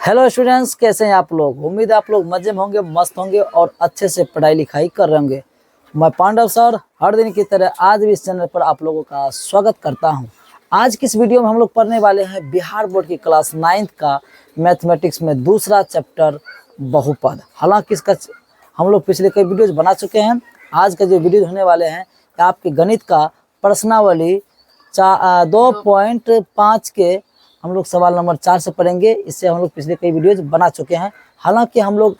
Hello students, कैसे हैं आप लोग। उम्मीद है आप लोग मजे में होंगे, मस्त होंगे और अच्छे से पढ़ाई लिखाई कर रहे होंगे। मैं पांडव सर हर दिन की तरह आज भी इस चैनल पर आप लोगों का स्वागत करता हूं। आज की इस वीडियो में हम लोग पढ़ने वाले हैं बिहार बोर्ड की क्लास 9th का मैथमेटिक्स में दूसरा चैप्टर बहुपद। हालांकि इसका हम लोग पिछले कई वीडियोज बना चुके हैं। आज का जो वीडियो होने वाले हैं आपके गणित का प्रश्नावली 2.5 के हम लोग सवाल नंबर 4 से पढ़ेंगे। इससे हम लोग पिछले कई वीडियोज बना चुके हैं। हालांकि हम लोग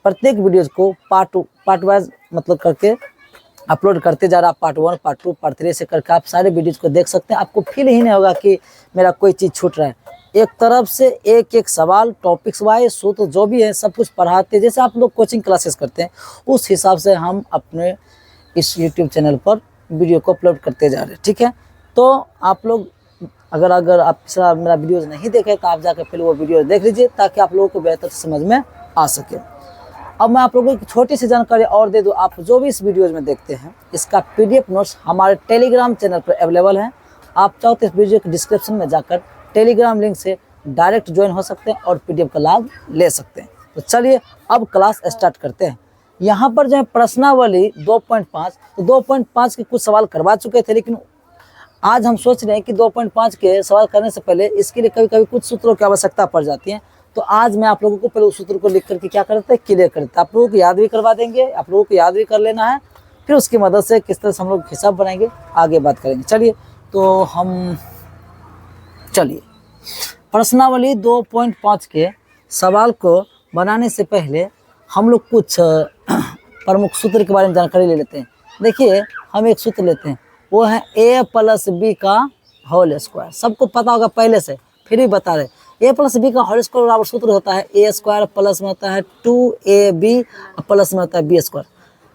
प्रत्येक वीडियोज को पार्ट वाइज मतलब करके अपलोड करते जा रहा है। पार्ट 1, पार्ट 2, पार्ट 3 से करके आप सारे वीडियोज को देख सकते हैं। आपको फील ही नहीं होगा कि मेरा कोई चीज़ छूट रहा है। एक तरफ से एक एक सवाल टॉपिक्स वाइज सूत्र जो भी है सब कुछ पढ़ाते हैं। जैसे आप लोग कोचिंग क्लासेस करते हैं उस हिसाब से हम अपने इस यूट्यूब चैनल पर वीडियो को अपलोड करते जा रहे हैं। ठीक है, तो आप लोग अगर आप पिछला मेरा वीडियोज नहीं देखे तो आप जाकर पहले वो वीडियो देख लीजिए ताकि आप लोगों को बेहतर समझ में आ सके। अब मैं आप लोगों को छोटी सी जानकारी और दे दूं। आप जो भी इस वीडियोज में देखते हैं इसका पीडीएफ नोट्स हमारे टेलीग्राम चैनल पर अवेलेबल है। आप चाहो तो इस वीडियो के डिस्क्रिप्शन में जाकर टेलीग्राम लिंक से डायरेक्ट ज्वाइन हो सकते हैं और पीडीएफ का लाभ ले सकते हैं। तो चलिए अब क्लास स्टार्ट करते हैं। यहाँ पर जो है प्रश्नावली 2.5, तो 2.5 के कुछ सवाल करवा चुके थे, लेकिन आज हम सोच रहे हैं कि 2.5 के सवाल करने से पहले इसके लिए कभी कभी कुछ सूत्रों की आवश्यकता पड़ जाती है। तो आज मैं आप लोगों को पहले उस सूत्र को लिख करके क्या करते हैं, क्लियर करते हैं। आप लोगों को याद भी करवा देंगे, आप लोगों को याद भी कर लेना है। फिर उसकी मदद से किस तरह से हम लोग हिसाब बनाएंगे आगे बात करेंगे। चलिए तो चलिए प्रश्नावली 2.5 के सवाल को बनाने से पहले हम लोग कुछ प्रमुख सूत्र के बारे में जानकारी ले लेते हैं। देखिए, हम एक सूत्र लेते हैं, वो है a + b का होल स्क्वायर। सबको पता होगा पहले से, फिर भी बता रहे। a + b का होल स्क्वायर बराबर सूत्र होता है a² प्लस में होता है 2ab प्लस में होता है b²।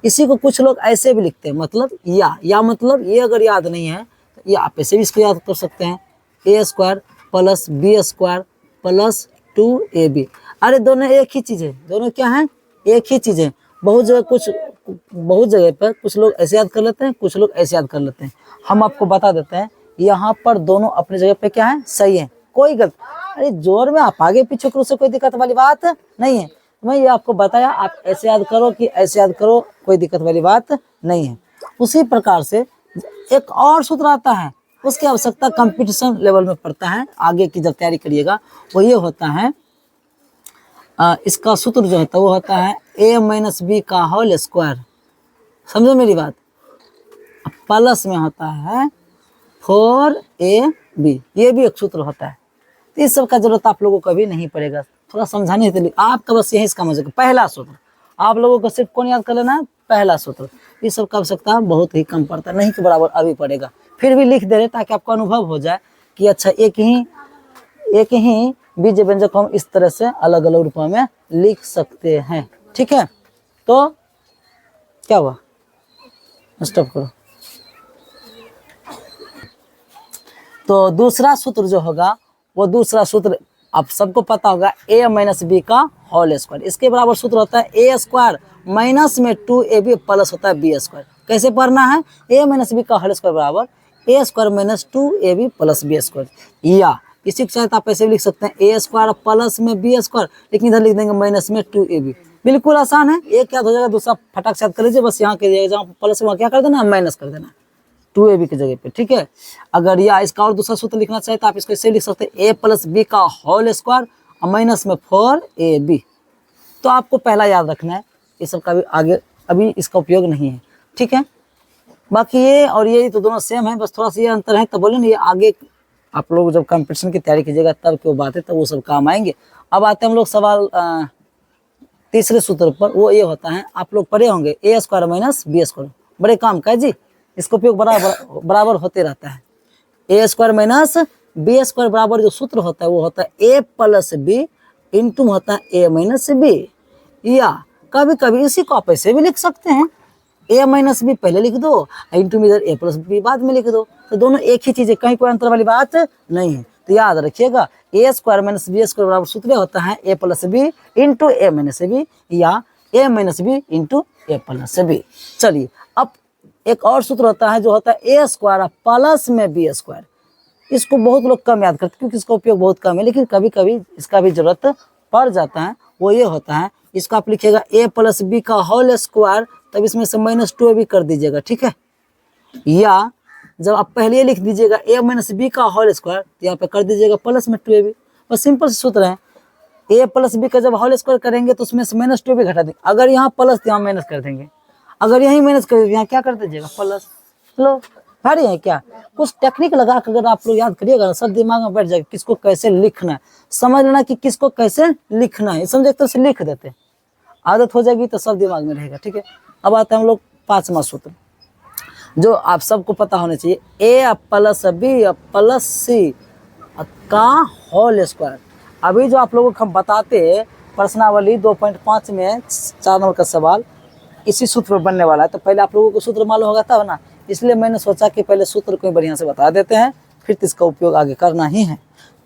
इसी को कुछ लोग ऐसे भी लिखते हैं, मतलब या मतलब ये अगर याद नहीं है तो ये आप ऐसे भी इसको याद कर सकते हैं, a² plus b² plus 2ab। अरे दोनों एक ही चीज़ है, दोनों क्या है, एक ही चीज़ है। बहुत जगह पर कुछ लोग ऐसे याद कर लेते हैं, कुछ लोग ऐसे याद कर लेते हैं। हम आपको बता देते हैं यहाँ पर दोनों अपनी जगह पे क्या है, सही है, कोई गलत। अरे जोर में आप आगे पीछे करो, से कोई दिक्कत वाली बात नहीं है। मैं ये आपको बताया, आप ऐसे याद करो कि ऐसे याद करो, कोई दिक्कत वाली बात नहीं है। उसी प्रकार से एक और सूत्र आता है, उसकी आवश्यकता कंपटीशन लेवल में पड़ता है। आगे की जब तैयारी करिएगा वो ये होता है, इसका सूत्र जो होता है वो होता है a - b का होल स्क्वायर। समझो मेरी बात। प्लस में होता है 4ab। ये भी एक सूत्र होता है। तो इस सब का जरूरत आप लोगों को कभी नहीं पड़ेगा, थोड़ा समझाने के लिए आपका बस यही इसका मजा। पहला सूत्र आप लोगों को सिर्फ कौन याद कर लेना है, पहला सूत्र। इस सब का आवश्यकता बहुत ही कम पड़ता है, नहीं के बराबर अभी पड़ेगा। फिर भी लिख दे रहे ताकि आपको अनुभव हो जाए कि अच्छा एक ही बीज व्यंजक को हम इस तरह से अलग अलग रूपों में लिख सकते हैं। ठीक है, तो क्या हुआ, स्टॉप करो। तो दूसरा सूत्र जो होगा वो दूसरा सूत्र आप सबको पता होगा, a - b का होल स्क्वायर। इसके बराबर सूत्र होता है a² माइनस में 2ab प्लस होता है b²। कैसे पढ़ना है, a - b का होल स्क्वायर बराबर a² minus 2ab plus b²। या इसी के साथ आप ऐसे भी लिख सकते हैं a² प्लस में b², लेकिन इधर लिख देंगे माइनस में 2ab। बिल्कुल आसान है, एक याद हो जाएगा, दूसरा फटाक से याद कर लीजिए। बस यहाँ के जहाँ प्लस वहाँ क्या कर देना, माइनस कर देना 2ab की जगह पे। ठीक है, अगर या इसका और दूसरा सूत्र लिखना चाहे तो आप इसको ऐसे लिख सकते हैं a + b का होल स्क्वायर और माइनस में 4ab। तो आपको पहला याद रखना है, ये सब का भी आगे अभी इसका उपयोग नहीं है। ठीक है, बाकी ये और ये तो दोनों सेम है, बस थोड़ा सा ये अंतर है। तो बोले ना, ये आगे आप लोग जब कंपटीशन की तैयारी कीजिएगा तब की वो बातें तब वो सब काम आएंगे। अब आते हैं हम लोग सवाल तीसरे सूत्र पर। वो ये होता है, आप लोग पढ़े होंगे a² माइनस b²। बड़े काम का है जी, इसका उपयोग बराबर होते रहता है। a² माइनस b² बराबर जो सूत्र होता है वो होता है a + b इंटू होता है a - b। या कभी कभी इसी को आप ऐसे भी लिख सकते हैं, a - b पहले लिख दो, इंटू में इधर a + b बाद में लिख दो। तो दोनों एक ही चीज़ है, कहीं कोई अंतर वाली बात नहीं है। तो याद रखिएगा a² माइनस b² बराबर सूत्र होता है a + b into a - b या a - b into a + b। चलिए, अब एक और सूत्र होता है जो होता है a² प्लस में b²। इसको बहुत लोग कम याद करते हैं क्योंकि इसका उपयोग बहुत कम है, लेकिन कभी कभी इसका भी जरूरत पड़ जाता है। वो ये होता है, इसको आप लिखिएगा a प्लस बी का होल स्क्वायर, तब इसमें से -2 भी कर दीजिएगा, ठीक है। या जब आप पहले ये लिख दीजिएगा a माइनस बी का होल स्क्वायर, तो यहाँ पे कर दीजिएगा प्लस में 2ab। और सिंपल से सूत्र है, a प्लस बी का जब होल स्क्वायर करेंगे तो उसमें से -2 भी घटा देंगे। अगर यहाँ प्लस तो यहाँ माइनस कर देंगे, अगर यहीं माइनस कर देंगे यहाँ क्या कर दीजिएगा प्लस। लो भारी है क्या, कुछ टेक्निक लगा कर अगर आप लोग याद करिएगा ना, सब दिमाग में बैठ जाएगा किसको कैसे लिखना है। समझ लेना कि किसको कैसे लिखना है, समझे तो से लिख देते हैं, आदत हो जाएगी तो सब दिमाग में रहेगा, ठीक है। अब आते हैं हम लोग 5वां सूत्र, जो आप सबको पता होना चाहिए, a प्लस बी प्लस सी का होल स्क्वायर। अभी जो आप लोगों को हम बताते हैं प्रश्नावली 2.5 में 4 नंबर का सवाल इसी सूत्र पर बनने वाला है, तो पहले आप लोगों को सूत्र मालूम होगा तब ना, इसलिए मैंने सोचा कि पहले सूत्र को बढ़िया से बता देते हैं, फिर इसका उपयोग आगे करना ही है।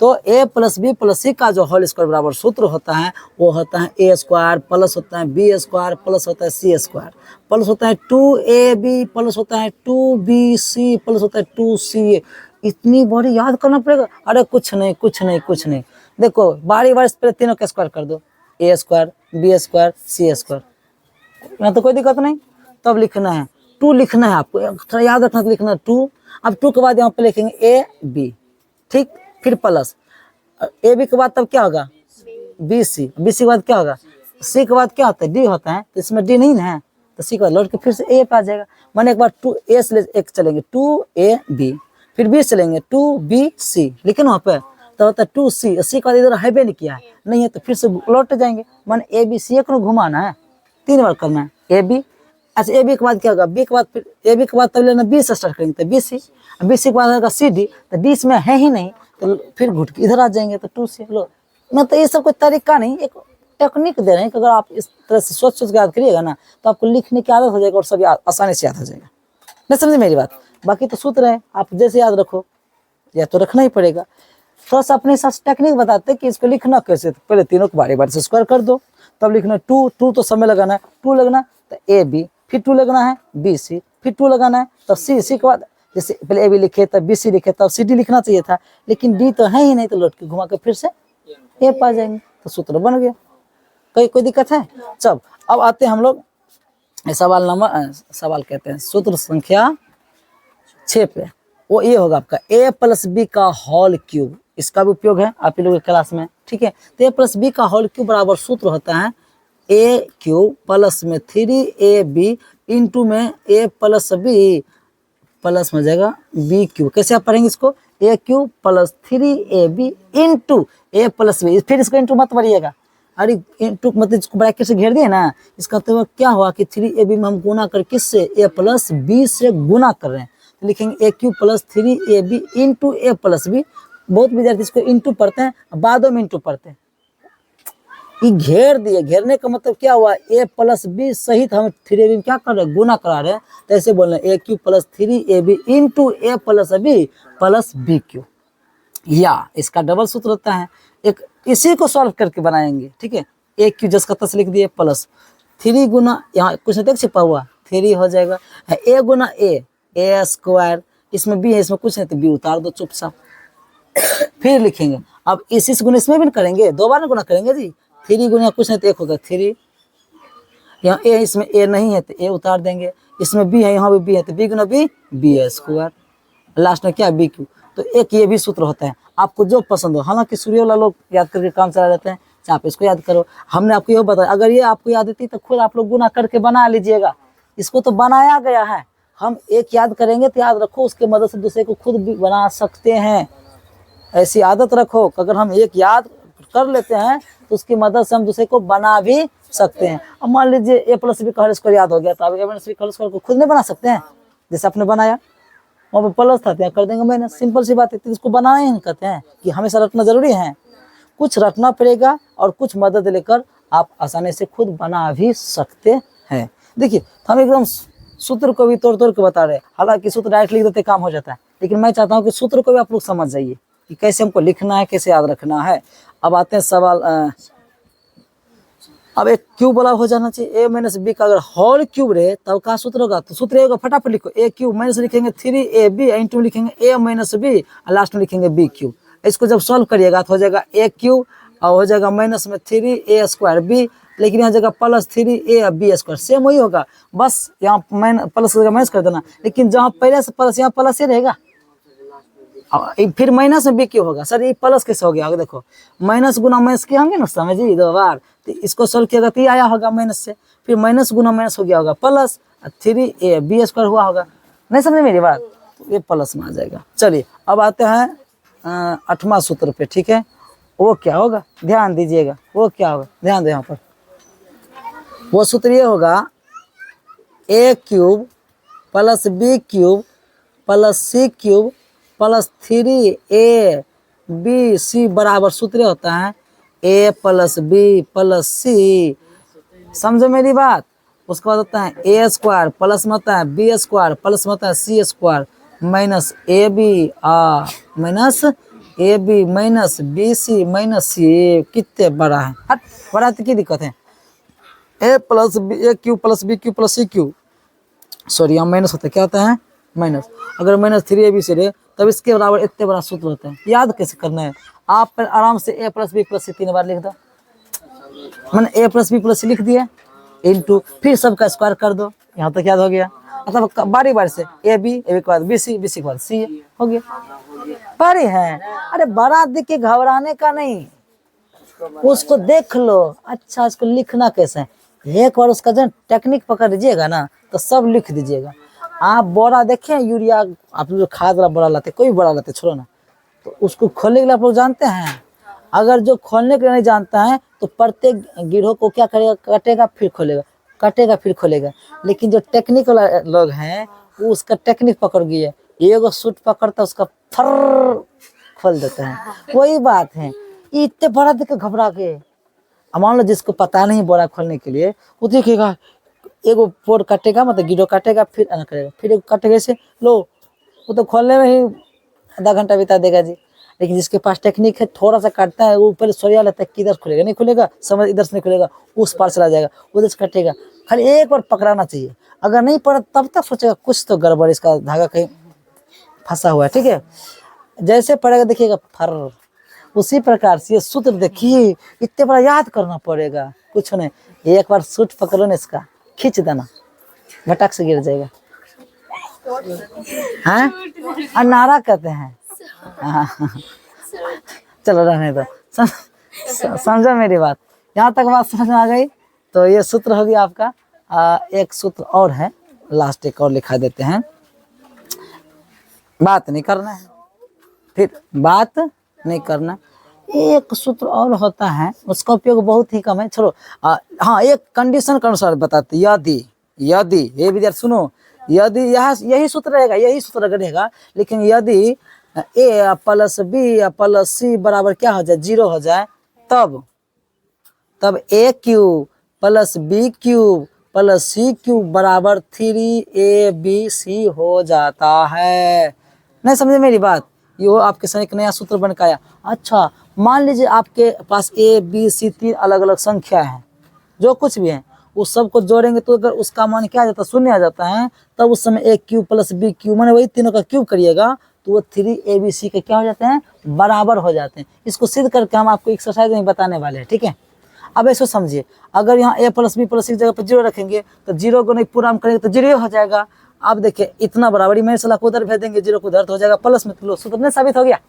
तो a प्लस बी प्लस सी का जो होल स्क्वायर बराबर सूत्र होता है वो होता है a स्क्वायर प्लस होता है b स्क्वायर प्लस होता है c स्क्वायर प्लस होता है 2ab प्लस होता है 2bc प्लस होता है 2ca। इतनी बड़ी याद करना पड़ेगा? अरे कुछ नहीं कुछ नहीं कुछ नहीं, देखो बारी बारी पहले तीनों का स्क्वायर कर दो, a square b square c square, यहाँ तो कोई दिक्कत नहीं। तब लिखना है 2 लिखना है आपको, थोड़ा याद रखना तो लिखना है 2। अब 2 के बाद यहाँ पे लिखेंगे a b, ठीक, फिर प्लस ए बी के बाद तब क्या होगा बी सी, बी सी के बाद क्या होगा सी के बाद क्या होता है डी होता है, तो इसमें डी नहीं है तो सी के बाद लौट के फिर से ए पे आ जाएगा। माने एक बार 2a से एक चलेंगे 2ab, फिर b चलेंगे 2bc, लेकिन वहाँ पे तो होता है 2c, सी के बाद इधर है नहीं किया है नहीं है तो फिर से लौट जाएंगे। माने ABC को घुमाना है, 3 बार करना है AB। अच्छा ए बी के बाद क्या होगा बी के बाद, फिर ए बी के बाद तब लेना बी से स्टार्ट करेंगे तो BC, BC के बाद होगा CD, तो डी इसमें है ही नहीं तो फिर घुट के इधर आ जाएंगे तो 2C। लो मतलब ये सब कोई तरीका नहीं, एक टेक्निक दे रहे हैं कि अगर आप इस तरह से सोच सोच के याद करिएगा ना तो आपको लिखने की आदत हो जाएगा और सब आसानी से याद हो जाएगा। नहीं समझे मेरी बात? बाकी तो सूत्र है, आप जैसे याद रखो या तो रखना ही पड़ेगा। थोड़ा सा अपने हिसाब से टेक्निक बताते हैं कि इसको लिखना कैसे, तो पहले तीनों को बारी बारी से स्क्वायर कर दो, तब लिखना 2 तो समय लगाना है, 2 लगना तो AB, फिर 2 लगना है BC, फिर 2 लगाना है तब C के बाद जैसे पहले AB लिखे तब BC लिखे तब CD लिखना चाहिए था, लेकिन D तो है ही नहीं तो लौट के घुमा के फिर से A पा जाएंगे तो सूत्र बन गया। कोई दिक्कत है? चल अब आते हैं हम लोग सवाल कहते हैं सूत्र संख्या 6 पे। वो ये होगा आपका a प्लस बी का होल क्यूब, इसका भी उपयोग है आप लोगों के क्लास में, ठीक है। तो a प्लस बी का होल क्यूब बराबर सूत्र होता है a क्यूब प्लस में 3ab इंटू में a प्लस बी प्लस में जाएगा b क्यूब। कैसे आप पढ़ेंगे इसको, a cube plus 3ab into a plus B, फिर इसको इंटू मत पढ़िएगा, अरे इंटू मतलब इसको ब्रैकेट से घेर दिए ना, इसका तो क्या हुआ कि 3ab में हम गुना कर किससे a प्लस बी से गुना कर रहे हैं, तो लिखेंगे a cube plus 3ab into a plus B. बहुत विद्यार्थी इसको इंटू पढ़ते हैं बाद में इंटू पढ़ते हैं, ये घेर दिए, घेरने का मतलब क्या हुआ a प्लस बी सहित हम 3ab में क्या कर रहे हैं गुना करा रहे हैं, तो ऐसे बोल रहे हैं a cube plus 3ab into a plus B plus B cube. या इसका डबल सूत्र होता है, एक इसी को सॉल्व करके बनाएंगे, ठीक है। a क्यूब जस का तस लिख दिए प्लस 3 गुना यहाँ कुछ नहीं छिपा हुआ 3 हो जाएगा, a गुना a स्क्वायर, इसमें b है इसमें कुछ नहीं तो b उतार दो चुपचाप। फिर लिखेंगे अब इसी से गुना इसमें भी करेंगे, 2 बार गुना करेंगे जी, 3 गुना कुछ नहीं तो 1 होगा 3, यहाँ a इसमें a नहीं है तो a उतार देंगे, इसमें b है यहाँ भी b है तो b गुना b स्क्वायर, लास्ट में क्या b क्यूब। तो एक ये भी सूत्र होता है, आपको जो पसंद हो, हालांकि सूर्य वाला लोग याद करके काम चला जाते हैं, चाहे आप इसको याद करो, हमने आपको ये बताया, अगर ये आपको याद होती तो खुद आप लोग गुना करके बना लीजिएगा, इसको तो बनाया गया है, हम एक याद करेंगे तो याद रखो उसके मदद से दूसरे को खुद भी बना सकते हैं। ऐसी आदत रखो कि अगर हम एक याद कर लेते हैं तो उसकी मदद से हम दूसरे को बना भी सकते हैं। अब मान लीजिए a प्लस बी का होल स्क्वायर याद हो गया तो आप a प्लस बी का होल स्क्वायर को खुद नहीं बना सकते हैं, जैसे आपने बनाया वहाँ पर प्लस था तो कर देंगे मैंने, सिंपल सी बात है। तो इसको बनाना ही नहीं कहते हैं कि हमेशा रटना जरूरी है, कुछ रटना पड़ेगा और कुछ मदद लेकर आप आसानी से खुद बना भी सकते हैं। देखिए हम एकदम सूत्र को भी तोड़ तोड़ के बता रहे हैं, हालांकि सूत्र डायरेक्ट लिख देते काम हो जाता है, लेकिन मैं चाहता हूँ कि सूत्र को भी आप लोग समझ जाइए कि कैसे हमको लिखना है, कैसे याद रखना है। अब आते हैं सवाल अब एक क्यूब वाला हो जाना चाहिए। ए माइनस बी का अगर होल क्यूब रहे तब का सूत्र होगा, तो सूत्र होगा फटाफट लिखो, ए क्यूब माइनस लिखेंगे 3ab इंटू लिखेंगे ए माइनस बी और लास्ट में लिखेंगे बी क्यूब। इसको जब सॉल्व करिएगा तो हो जाएगा ए क्यूब और हो जाएगा माइनस में 3a² बी, लेकिन यहाँ जगह प्लस 3a b² सेम वही होगा, बस यहाँ प्लस की जगह माइनस कर देना, लेकिन जहाँ पहले से प्लस यहाँ प्लस ही रहेगा। फिर माइनस में बी क्यों होगा सर, ये प्लस कैसे हो गया, देखो माइनस गुना माइनस के होंगे ना समझिए 2 बार, तो इसको सॉल्व किया तो ये आया होगा माइनस से, फिर माइनस गुना माइनस हो गया होगा प्लस 3a b² हुआ होगा। नहीं समझे मेरी बात, तो ये प्लस में आ जाएगा। चलिए अब आते हैं 8वां सूत्र पे, ठीक है। वो क्या होगा ध्यान दीजिएगा, वो क्या होगा ध्यान दे यहाँ पर। वो सूत्र ये होगा a cube plus b cube plus c cube plus 3ab बराबर सूत्र होता है a plus b plus c। समझो मेरी बात। उसके बाद होता है a² प्लस में होता है b² प्लस में होता है c² minus ab minus ab minus bc minus c। कितने बड़ा है, हट बड़ा तो की दिक्कत है। a plus a cube plus b cube plus c cube, sorry यहाँ माइनस होता है, क्या होता है माइनस। अगर माइनस 3ab से रहे तब इसके बराबर इतने बड़ा सूत्र होता है। याद कैसे करना है, आप पर आराम से a प्लस बी प्लस सी 3 बार लिख दो, मैंने a प्लस बी प्लस सी लिख दिया इंटू फिर सबका स्क्वायर कर दो, यहाँ तक याद हो गया। मतलब बारी बारी से ए बी के बाद बी सी के बाद सी हो गया, बारी है। अरे बड़ा देख के घबराने का नहीं, उसको देख लो। अच्छा इसको लिखना कैसे है, एक बार उसका जो टेक्निक पकड़ लीजिएगा ना तो सब लिख दीजिएगा। आप बोरा देखें यूरिया, आप लोग खाद वाला बोरा लाते, कोई बड़ा लाते छोड़ो ना, तो उसको खोलने के लिए आप लोग जानते हैं। अगर जो खोलने के लिए नहीं जानता है तो प्रत्येक गिरोह को क्या करेगा, काटेगा फिर खोलेगा, काटेगा फिर खोलेगा। लेकिन जो टेक्निक वाला लोग हैं वो उसका टेक्निक पकड़ गए, एगो सूट पकड़ता उसका फर खोल देता है। वही बात है, इतने बड़ा देख घबरा के। मान लो जिसको पता नहीं बोरा खोलने के लिए, वो देखेगा एगो पोर काटेगा, मतलब गिरो काटेगा फिर आना करेगा, फिर एगो काटेगा से लो, वो तो खोलने में ही आधा घंटा बिता देगा जी। लेकिन जिसके पास टेक्निक है थोड़ा सा काटता है, वो पहले सोया लेता है किधर खुलेगा, नहीं खुलेगा समझ, इधर से नहीं खुलेगा उस पार चला जाएगा, उधर से काटेगा। खाली एक बार पकड़ाना चाहिए, अगर नहीं पड़ा तब तक सोचेगा कुछ तो गड़बड़, इसका धागा कहीं फंसा हुआ है, ठीक है। जैसे पड़ेगा देखिएगा फर, उसी प्रकार से ये सूत्र देखिए, इतने बड़ा याद करना पड़ेगा, कुछ नहीं, एक बार सूट पकड़ो ना इसका, खींच देना, घटक से गिर जाएगा। हाँ अनारा कहते हैं। चलो रहने दो, समझो मेरी बात, यहाँ तक बात समझ में आ गई। तो ये सूत्र हो गया आपका। एक सूत्र और है, लास्ट एक और लिखा देते हैं, बात नहीं करना है, फिर बात नहीं करना। एक सूत्र और होता है, उसका उपयोग बहुत ही कम है, छोड़ो। हाँ एक कंडीशन के अनुसार बताते, यदि यदि ये विद्यार्थी सुनो, यदि यही सूत्र रहेगा, यही सूत्र रहेगा, लेकिन यदि a plus B plus C बराबर क्या हो जाए 0 हो जाए, तब a cube plus B cube plus C cube बराबर 3abc हो जाता है। नहीं समझे मेरी बात, ये आपके साथ एक नया सूत्र बन के आया। अच्छा मान लीजिए आपके पास a b c 3 अलग अलग संख्या है, जो कुछ भी है उस सबको जोड़ेंगे तो अगर उसका मान क्या आ जाता है, 0 आ जाता है, तब उस समय a cube plus B cube मैंने वही तीनों का क्यूब करिएगा तो वो 3abc के क्या हो जाते हैं, बराबर हो जाते हैं। इसको सिद्ध करके हम आपको एक्सरसाइज में बताने वाले हैं, ठीक है। अब ऐसे समझिए, अगर यहाँ a प्लस बी प्लस सी जगह पर 0 रखेंगे तो 0 को नहीं पूरा हम करेंगे तो 0 हो जाएगा। अब देखिए इतना बराबरी में सलाह को उधर भेज देंगे, 0 को उधर तो हो जाएगा प्लस में, तो सूत्र नहीं साबित हो गया।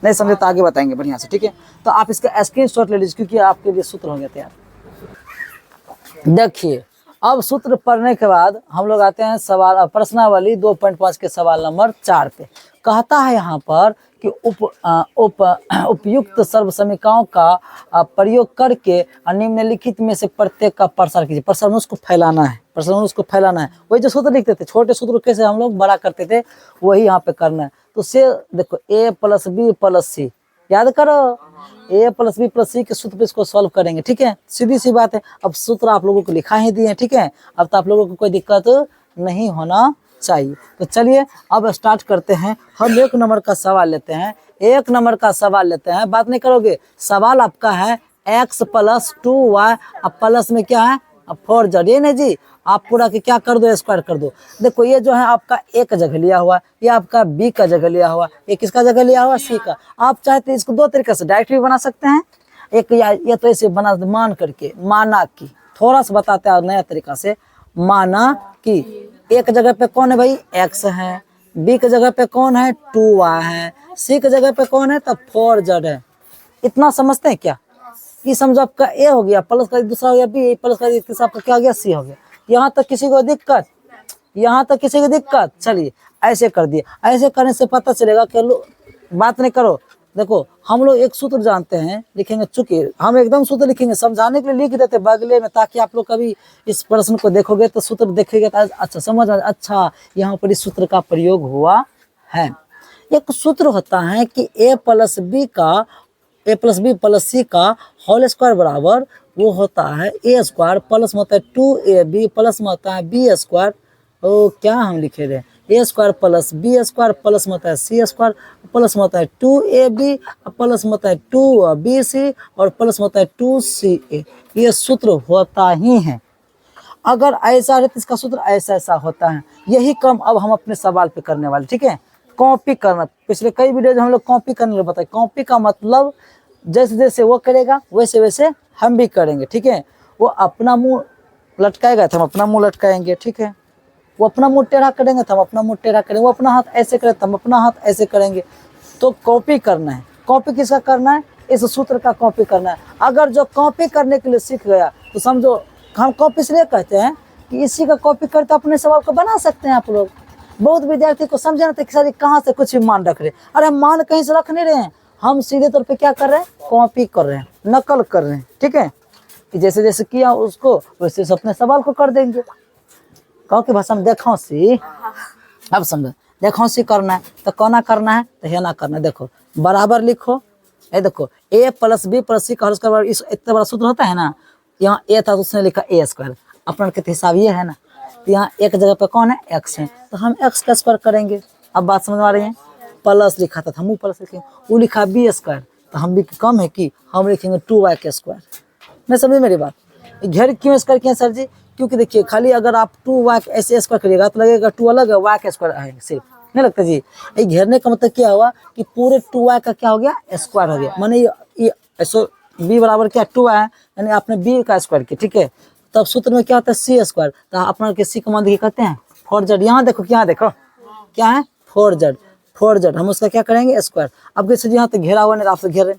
नहीं समझे तो आगे बताएंगे बढ़िया से, ठीक है। तो आप इसका स्क्रीनशॉट ले लीजिए क्योंकि आपके लिए सूत्र हो गया तैयार। देखिए अब सूत्र पढ़ने के बाद हम लोग आते हैं सवाल प्रश्नावली 2.5 के सवाल नंबर 4 पे। कहता है यहाँ पर कि उपयुक्त सर्वसमीकाओं का प्रयोग करके निम्नलिखित में से प्रत्येक का प्रसार कीजिए। प्रसार उसको फैलाना है, प्रसार उसको फैलाना है। वही जो सूत्र लिखते थे, छोटे सूत्र कैसे हम लोग बड़ा करते थे, वही यहाँ पे करना है। तो से देखो a प्लस बी प्लस सी, याद करो a प्लस बी प्लस सी के सूत्र पे इसको सॉल्व करेंगे, ठीक है। सीधी सी बात है। अब सूत्र आप लोगों को लिखा ही दिए, ठीक है। अब तो आप लोगों को कोई दिक्कत नहीं होना चाहिए। तो चलिए अब स्टार्ट करते हैं। हम 1 नंबर का सवाल लेते हैं, 1 नंबर का सवाल लेते हैं। बात नहीं करोगे, सवाल आपका है x प्लस 2y, अब प्लस में क्या है, अब 4z, ये नहीं जी, आप पूरा के क्या कर दो, स्क्वायर कर दो। देखो ये जो है आपका ए का जगह लिया हुआ, ये आपका बी का जगह लिया हुआ, ये किसका जगह लिया हुआ, सी का। आप चाहते हैं इसको दो तरीके से डायरेक्ट भी बना सकते हैं, एक या तो ऐसे बना, मान करके, माना कि, थोड़ा सा बताते हैं नया तरीका से, माना कि एक जगह पे कौन है भाई, x है, बी की जगह पे कौन है, 2y है, सी की जगह पे कौन है, तब 4z है। इतना समझते हैं क्या? ये समझो आपका ए हो गया, प्लस का दूसरा हो गया बी, प्लस का तीसरा आपका क्या हो गया, सी हो गया। यहाँ तक किसी को दिक्कत, यहाँ तक किसी को दिक्कत, चलिए ऐसे कर दिए। ऐसे करने से पता चलेगा कि बात नहीं करो। देखो हम लोग एक सूत्र जानते हैं, लिखेंगे, चूंकि हम एकदम सूत्र लिखेंगे, समझाने के लिए लिख देते बगले में, ताकि आप लोग कभी इस प्रश्न को देखोगे तो सूत्र देखेंगे तो अच्छा समझ, अच्छा यहाँ पर इस सूत्र का प्रयोग हुआ है। एक सूत्र होता है कि ए प्लस बी प्लस सी का होल स्क्वायर बराबर वो होता है ए स्क्वायर प्लस में होता है 2ab प्लस में होता है बी स्क्वायर, ओ क्या हम लिखे रहे, a square plus b square plus में होता है सी स्क्वायर प्लस में होता है 2ab प्लस में होता है 2bc और प्लस में होता है 2ca। ये सूत्र होता ही है। अगर ऐसा है तो इसका सूत्र ऐसा होता है। यही काम अब हम अपने सवाल पे करने वाले, ठीक है। कॉपी करना, पिछले कई वीडियो हम लोग कॉपी करने के बताए। कॉपी का मतलब जैसे जैसे वो करेगा वैसे वैसे हम भी करेंगे, ठीक है। वो अपना मुंह लटकाएगा तो हम अपना मुंह लटकाएंगे, ठीक है। वो अपना मुंह टेढ़ा करेंगे तो हम अपना मुंह टेढ़ा करेंगे। वो अपना हाथ ऐसे करे तो हम अपना हाथ ऐसे करेंगे। तो कॉपी करना है। कॉपी किसका करना है? इस सूत्र का कॉपी करना है। अगर जो कॉपी करने के लिए सीख गया तो समझो, हम कॉपी इसलिए कहते हैं कि इसी का कॉपी करते अपने सवाल को बना सकते हैं आप लोग। बहुत विद्यार्थी को समझे ना, तो सर कहाँ से कुछ भी मान रख रहे हैं। अरे हम मान कहीं से रख नहीं रहे हैं, हम सीधे तौर पे क्या कर रहे हैं, कॉपी कर रहे हैं, नकल कर रहे हैं, ठीक है। कि जैसे जैसे किया उसको वैसे अपने सवाल को कर देंगे। गाँव की भाषा में देखो सी, अब समझो, देखो सी करना है तो कोना करना है तो है ना करना है। देखो बराबर लिखो, ये देखो ए प्लस बी प्लस सी का होल स्क्वायर, इस इतना बड़ा सूत्र होता है ना। यहाँ ए था तो उसने लिखा ए स्क्वायर, अपना के हिसाब ये है ना। तो यहाँ एक जगह पे कौन है, एक्स है, तो हम एक्स का स्क्वायर करेंगे। अब बात समझ में आ रही है। प्लस लिखा था हम प्लस लिखेंगे, वो लिखा बी स्क्वायर तो हम भी कम है कि हम लिखेंगे 2y के स्क्वायर। नहीं समझे मेरी बात? घेर क्यों स्क्वायर किया सर जी? क्योंकि देखिए खाली अगर आप 2y ऐसे स्क्वायर करिएगा तो लगेगा 2 अलग है, y का स्क्वायर है सिर्फ, नहीं लगता जी। ये घेरने का मतलब क्या हुआ कि पूरे 2y का क्या हो गया, स्क्वायर हो गया। माने ये ऐसो b बराबर क्या 2y है, यानी आपने b का स्क्वायर किया, ठीक है। तब सूत्र में क्या होता है, सी स्क्वायर। तो अपना के सी का मान देखिए कहते हैं 4z। यहाँ देखो, यहाँ देखो क्या है, 4z। हम उसका क्या करेंगे, स्क्वायर। अब जैसे यहाँ तक घेरा हुआ नहीं, आपसे घेर रहे,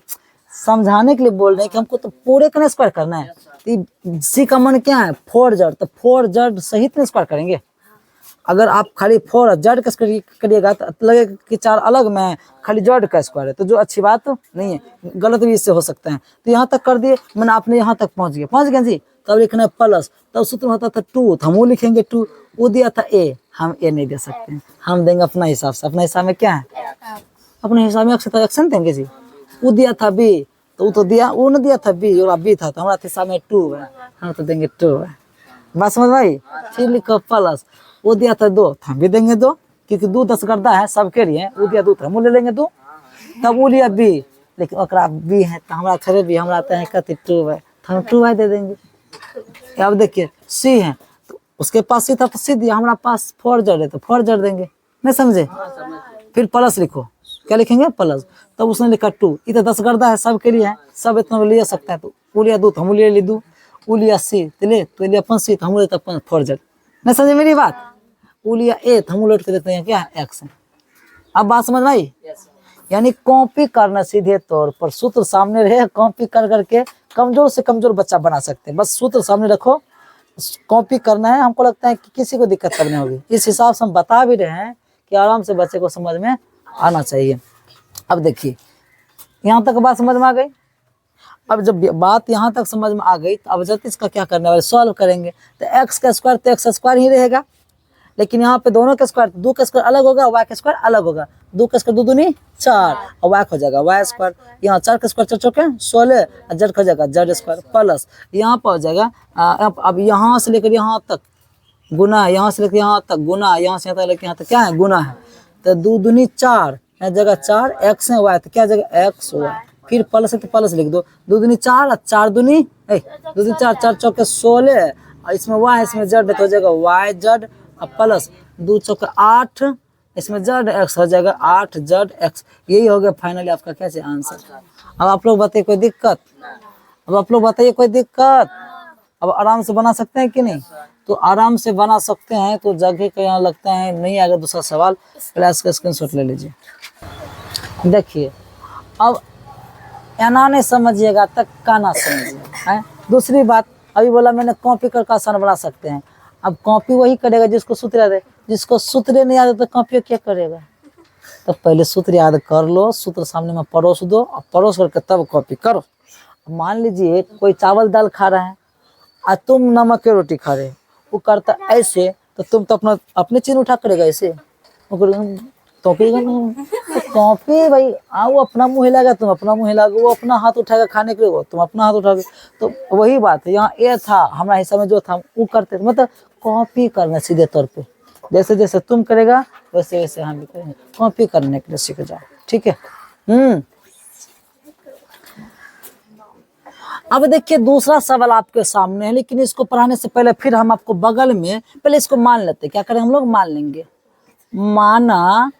समझाने के लिए बोल रहे हैं कि हमको तो पूरे का स्क्वायर करना है। तो सी का मान क्या है, 4z, तो 4z सहित में स्क्वायर करेंगे। अगर आप खाली 4z का स्क्वायर करिएगा तो लगेगा कि 4 अलग में खाली z का स्क्वायर है, तो जो अच्छी बात तो नहीं है, गलत भी इससे हो सकता है। तो यहाँ तक कर दिए, मैंने आपने यहाँ तक पहुँच गए जी। तब लिखना है प्लस, तब सूत्र होता था 2, तो हम वो लिखेंगे 2। वो दिया था ए, हम ए नहीं दे सकते हैं, हम देंगे अपना हिसाब से। अपने हिसाब में क्या है, अपने हिसाब में एक्शन देंगे जी। वो दिया था बी, तो वो तो दिया, वो न दिया था बी और बी था, तो हमारा हिसाब में 2 है, हम तो देंगे 2 है। बात समझ भाई? फिर लिखो प्लस, वो दिया था 2, हम भी देंगे 2, क्योंकि 2 10 गर्दा है सबके लिए। वो दिया 2 तो हम ले लेंगे 2। तब वो लिया बी, लेकिन ओकरा बी है तो हमारा थोड़े भी, हमारा आता है कहते 2 है, तो हम 2y दे देंगे। अब देखिए सी है तो उसके पास सी था तो सी दिया, हमारा पास 4z है तो 4z देंगे। नहीं समझे? फिर प्लस लिखो, क्या लिखेंगे, प्लस। तब उसने लिखा 2, इतना 10 गर्दा है सबके लिए है, सब इतना ले सकता है। तो वो लिया 2 तो हम ले 2, वो लिया सी तो लिया अपन सी, तो हम लेते अपन 4z। नहीं समझे मेरी बात? वो लिया ए तो हम लौट के देते हैं क्या, एक्स। अब बात समझ भाई? यानी कॉपी करना, सीधे तौर पर सूत्र सामने रहे, कॉपी कर करके कमजोर से कमजोर बच्चा बना सकते हैं। बस सूत्र सामने रखो, कॉपी करना है। हमको लगता है कि किसी को दिक्कत करनी होगी। इस हिसाब से हम बता भी रहे हैं कि आराम से बच्चे को समझ में आना चाहिए। अब देखिए यहाँ तक बात समझ में आ गई। अब जब बात यहाँ तक समझ में आ गई तो अब जब इसका क्या करने वाले, सॉल्व करेंगे। तो एक्स का स्क्वायर तो एक्स स्क्वायर ही रहेगा, लेकिन यहाँ पे दोनों का स्क्वायर, 2 का स्क्वायर अलग होगा, y का स्क्वायर अलग होगा। 2 का स्क्वायर 2 दूनी 4 और y हो जाएगा y स्क्वायर। यहाँ 4 का स्क्वायर 4 चौके 16 और z हो जाएगा z स्क्वायर प्लस यहाँ पर हो जाएगा। अब यहाँ से लेकर यहाँ तक गुना, यहाँ से लेकर यहाँ तक गुना, यहाँ से लेकर यहाँ तक क्या है, गुना है। तो 2 दूनी 4, यहाँ जगह 4 x है y, तो क्या जगह x y, फिर प्लस है तो प्लस लिख दो, 2 दूनी 4 और 4 दूनी 2 दूनी 4, 4 चौके 16 और इसमें y है इसमें z है तो हो जाएगा y z और प्लस 2 चौके 8, इसमें z x हो जाएगा 8 z x। यही हो गया फाइनली आपका कैसे आंसर। अब आप लोग बताइए कोई दिक्कत? अब आप लोग बताइए कोई दिक्कत? अब आराम से बना सकते हैं कि नहीं? तो आराम से बना सकते हैं। तो जगह का यहाँ लगता है नहीं आएगा दूसरा सवाल, क्लास का स्क्रीनशॉट ले लीजिए। देखिए अब एना नहीं समझिएगा तक का ना समझिएगा है। दूसरी बात अभी बोला मैंने कॉपी करके आसान बना सकते हैं। अब कॉपी वही करेगा जिसको सूत्र याद है, जिसको सूत्र नहीं याद है तो कॉपी क्या करेगा? तो पहले सूत्र याद कर लो, सूत्र सामने में परोस दो और परोस करके तब कॉपी करो। मान लीजिए कोई चावल दाल खा रहा है और तुम नमक की रोटी खा रहे हो, वो करता ऐसे तो तुम तो अपने चीज उठा करेगा ऐसे तो कॉपी भाई वो अपना मुँह हिलाएगा, तुम अपना मुँह हिलाओगे, वो अपना हाथ उठाएगा खाने के लिए, तुम अपना हाथ उठाओगे। तो वही बात है, यहाँ ए था हमारा हिस्सा में जो था वो करते, मतलब कॉपी करना सीधे तौर पे, जैसे जैसे तुम करेगा वैसे वैसे हम भी करेंगे। कॉपी करने के लिए सीख जाओ, ठीक है। अब देखिए दूसरा सवाल आपके सामने है, लेकिन इसको पढ़ाने से पहले फिर हम आपको बगल में पहले इसको मान लेते हैं। क्या करें हम लोग? मान लेंगे। माना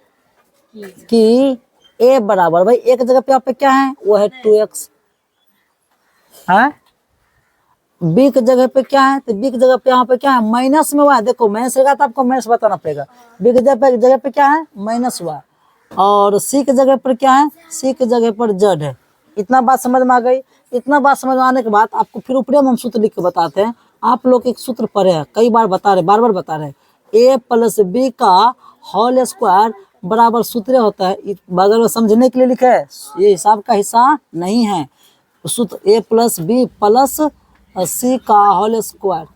कि a बराबर, भाई एक जगह पे यहाँ पे क्या है वो है 2x है, b की जगह पे क्या है तो b की जगह पे यहाँ पे क्या है माइनस में y। देखो माइनस रहेगा तो आपको माइनस बताना पड़ेगा। b की जगह पे क्या है माइनस y, और c की जगह पर क्या है, c की जगह पर z है। इतना बात समझ में आ गई। इतना बात समझ में आने के बाद आपको फिर ऊपर हम सूत्र लिख के बताते हैं। आप लोग एक सूत्र पढ़े हैं, कई बार बता रहे, बार बार बता रहे, a प्लस b का होल स्क्वायर बराबर सूत्र होता है। बगल में समझने के लिए लिखा है, ये हिसाब का हिस्सा नहीं है। सूत्र a प्लस बी प्लस सी का होल स्क्वायर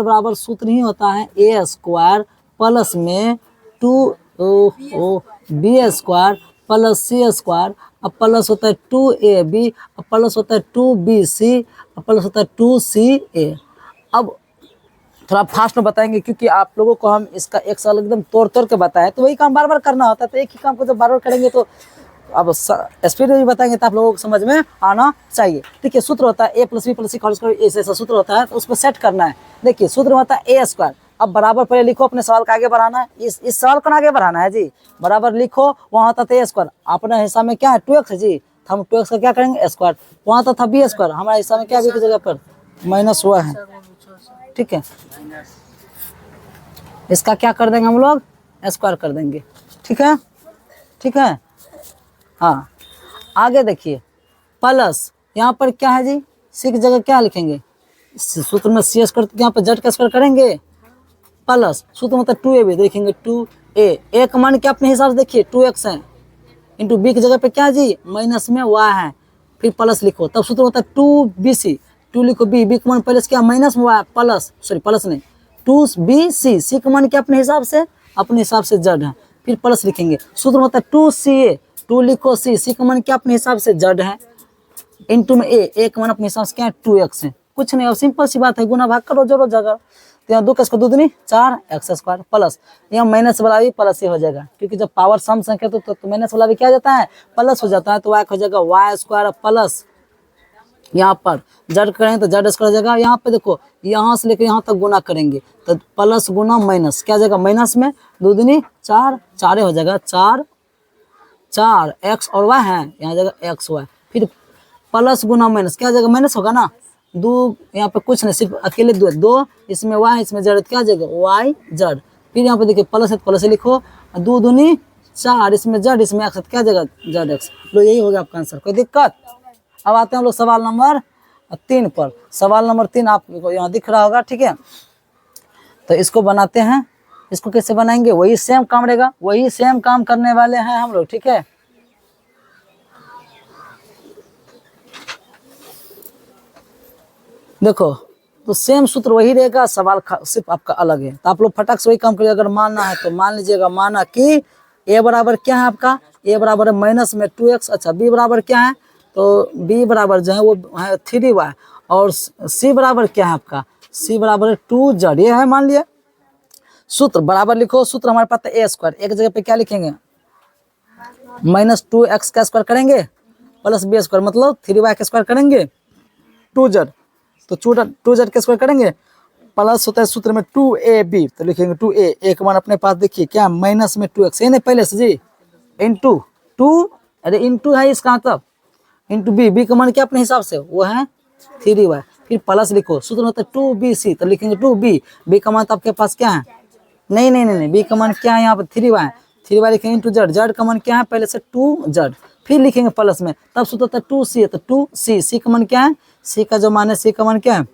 बराबर सूत्र ही होता है a स्क्वायर प्लस में 2b स्क्वायर प्लस सी स्क्वायर, अब प्लस होता है 2ab, अब प्लस होता है 2bc, अब प्लस होता है 2ca। अब थोड़ा फास्ट में बताएंगे क्योंकि आप लोगों को हम इसका एक साल एकदम तोड़ तोड़ के बताएं, तो वही काम बार बार करना होता है। तो एक ही काम को जब बार बार करेंगे तो अब स्पीड में भी बताएंगे तो आप लोगों को समझ में आना चाहिए। ठीक है, सूत्र होता है a प्लस बी प्लस सी का होल स्क्वायर, ऐसा सूत्र होता है, तो उसको सेट करना है। देखिए सूत्र होता है a स्क्वायर। अब बराबर पहले लिखो, अपने सवाल का आगे बढ़ाना है, इस सवाल को आगे बढ़ाना है जी। बराबर लिखो, वहाँ होता था a स्क्वायर, अपने हिस्सा में क्या है 2x है जी, तो हम 2x का क्या करेंगे स्क्वायर। वहाँ था b स्क्वायर, हमारे हिस्सा में क्या b की जगह पर माइनस हुआ है। ठीक है, इसका क्या कर देंगे हम लोग स्क्वायर कर देंगे। ठीक है, ठीक है। हाँ आगे देखिए, प्लस यहाँ पर क्या है जी, सी की जगह क्या लिखेंगे, सूत्र में सी स्क्वायर, यहाँ पर जेड का स्क्वायर करेंगे, प्लस सूत्र मतलब 2ab देखेंगे 2a का मान क्या अपने हिसाब से देखिए 2x है, इंटू बी की जगह पे क्या जी माइनस में y है, फिर प्लस लिखो, तब सूत्र होता है 2bc, 2 लिखो b का मान पहले क्या माइनस में y प्लस, सॉरी प्लस नहीं 2bc, सी का मान क्या अपने हिसाब से z है, फिर प्लस लिखेंगे, सूत्र होता है 2ca, 2 लिखो सी का मान क्या अपने हिसाब से z है, इंटू में a का मान अपने हिसाब से क्या है 2x है। कुछ नहीं, अब सिंपल सी बात है, गुना भाग करो जोड़ो जगह, तो यहाँ 2 का स्क्वायर 2 दूनी 4x स्क्वायर प्लस यहाँ माइनस वाला भी प्लस ही हो जाएगा, क्योंकि जब पावर सम संख्या तो माइनस वाला भी क्या जाता है प्लस हो जाता है, तो y हो जाएगा y स्क्वायर प्लस यहाँ पर z करेंगे तो z स्क्वायर हो जाएगा। यहाँ पे देखो यहाँ से लेकर यहाँ तक गुना करेंगे तो प्लस गुना माइनस क्या जाएगा, माइनस में 2 दूनी 4, 4 हो जाएगा, 4 x और y है, यहाँ जाएगा x y, फिर प्लस गुना माइनस क्या जाएगा माइनस होगा ना, 2 यहाँ पे कुछ नहीं, सिर्फ अकेले 2 इसमें y इसमें z, क्या जाएगा y z, फिर यहाँ पे देखिए प्लस है प्लस लिखो, 2 दूनी 4 इसमें z इसमें x, क्या जाएगा z x। लो यही हो गया आपका आंसर, कोई दिक्कत? अब आते हैं हम लोग सवाल नंबर 3 पर। सवाल नंबर 3 आपको यहाँ दिख रहा होगा, ठीक है। तो इसको बनाते हैं, इसको कैसे बनाएंगे, वही सेम काम रहेगा, वही सेम काम करने वाले हैं हम लोग, ठीक है। देखो तो सेम सूत्र वही रहेगा, सवाल सिर्फ आपका अलग है, तो आप लोग फटाक से वही काम करिए। अगर मानना है तो मान लीजिएगा, माना कि a बराबर क्या है आपका, a बराबर है माइनस में 2x, अच्छा b बराबर क्या है, तो b बराबर जो है वो है 3y, और c बराबर क्या है आपका, c बराबर है 2z, ये है मान लिया। सूत्र बराबर लिखो, सूत्र हमारे पास है a स्क्वायर, एक जगह पे क्या लिखेंगे माइनस 2x का स्क्वायर करेंगे, प्लस बी स्क्वायर मतलब 3y का स्क्वायर करेंगे 2z, तो 2z का स्क्वायर करेंगे प्लस होता है सूत्र में 2ab, तो लिखेंगे 2a, एक मान अपने पास देखिए क्या माइनस में 2x, ये नहीं पहले से जी इंटू 2, अरे इंटू है इसका तब इंटू बी का मान क्या अपने हिसाब से वो है 3y, फिर प्लस लिखो, सूत्र होता है 2bc, तो लिखेंगे 2b का मान तो आपके पास क्या है, नहीं बी का मान क्या है यहाँ पर 3y लिखेंगे इंटू जेड का मान क्या है पहले से 2z, फिर लिखेंगे प्लस में, तब सूत्र होता है 2c, तो 2c का मान क्या है, c का जो मान है c का मान क्या है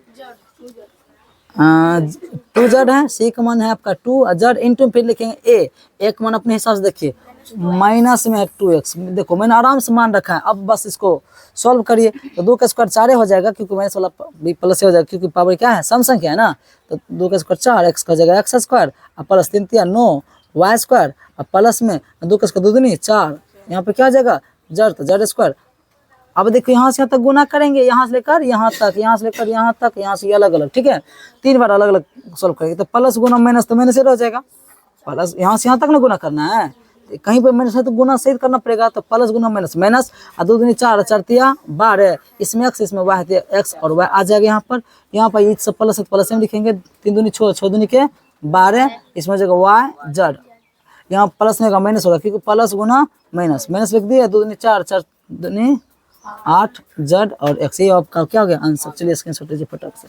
2z है, c का मान है आपका 2z इंटू फिर लिखेंगे a का मान अपने हिसाब से देखिए माइनस में है 2x, देखो मैंने आराम से मान रखा है, अब बस इसको सॉल्व करिए, तो 2 का स्क्वायर 4 हो जाएगा क्योंकि माइनस वाला भी प्लस हो जाएगा क्योंकि पावर क्या है सम संख्या है ना, तो 2 का स्क्वायर 4, x का हो जाएगा x स्क्वायर और प्लस 3 3 9 y स्क्वायर और प्लस में 2 का स्क्वायर 2 दूनी 4, यहाँ पे क्या हो जाएगा जेड, तो जेड स्क्वायर। अब देखो यहाँ से यहाँ तक गुना करेंगे, यहाँ से लेकर यहाँ तक, यहाँ से लेकर यहाँ तक, यहाँ से अलग अलग, ठीक है 3 बार अलग अलग सॉल्व करेंगे, तो प्लस गुना माइनस तो माइनस रह जाएगा, प्लस यहाँ से यहाँ तक ना गुना करना है, कहीं पर माइनस है तो गुना सही करना पड़ेगा, तो प्लस गुना माइनस माइनस और 2 दूनी 4 4 तिया 12, इसमें x इसमें y है, x और y आ जाएगा यहाँ पर ये सब प्लस प्लस में लिखेंगे 3 दूनी 6 6 दूनी के 12, इसमें हो जाएगा y जेड, यहाँ प्लस में माइनस होगा क्योंकि प्लस गुना माइनस माइनस लिख दिया, 2 दूनी 4 4 दूनी 8 जेड और x, ये आपका क्या हो गया आंसर। चलिए स्क्रीनशॉट लीजिए फटाक से।